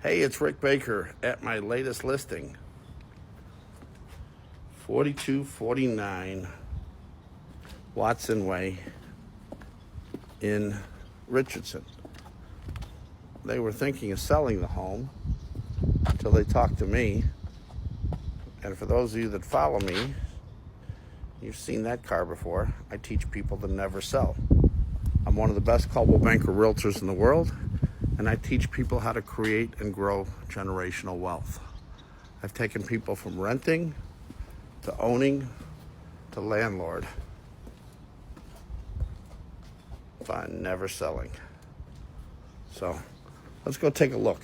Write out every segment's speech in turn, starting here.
Hey, it's Rick Baker at my latest listing, 4249 Watson Way in Richardson. They were thinking of selling the home until they talked to me. And for those of you that follow me, you've seen that car before. I teach people to never sell. I'm one of the best Coldwell Banker realtors in the world, and I teach people how to create and grow generational wealth. I've taken people from renting to owning to landlord by never selling. So let's go take a look.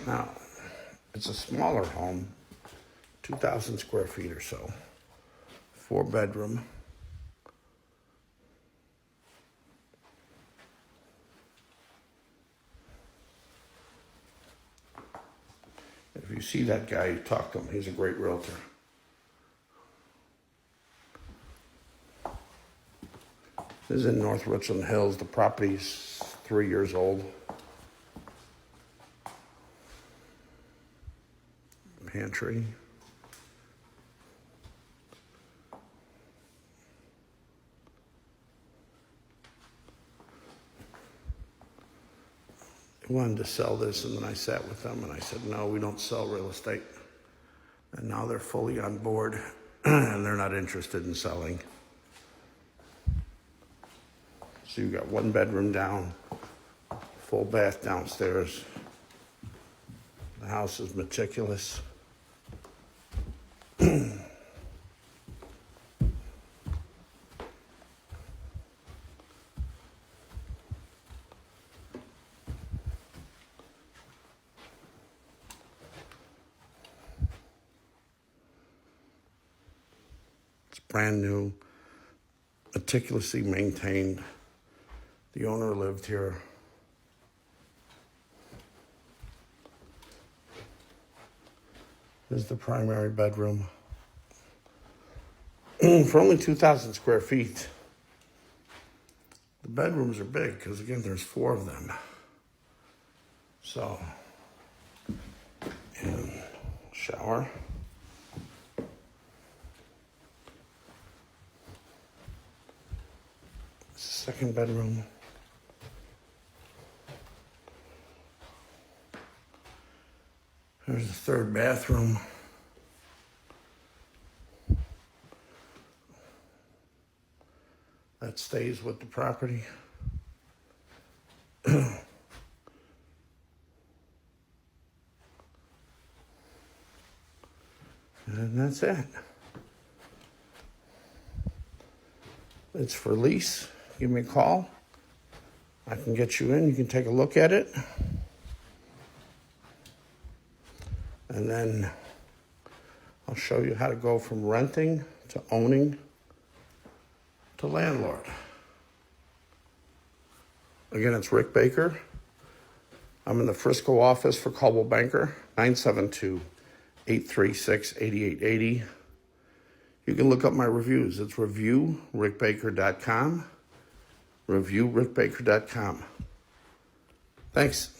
Now, it's a smaller home, 2,000 square feet or so, 4-bedroom. If you see that guy, you talk to him. He's a great realtor. This is in North Richland Hills. The property's 3 years old. Pantry. They wanted to sell this, and then I sat with them and I said, no, we don't sell real estate. And now they're fully on board and they're not interested in selling. So you've got 1 bedroom down, full bath downstairs. The house is meticulous. It's brand new, meticulously maintained. The owner lived here. This is the primary bedroom. For only 2,000 square feet, the bedrooms are big because, again, there's 4 of them. So, and shower. Second bedroom. There's the 3rd bathroom. That stays with the property. And that's it. It's for lease. Give me a call. I can get you in. You can take a look at it. And then I'll show you how to go from renting to owning to landlord. Again, it's Rick Baker. I'm in the Frisco office for Coldwell Banker, 972-836-8880. You can look up my reviews. It's reviewrickbaker.com. Reviewrickbaker.com. Thanks.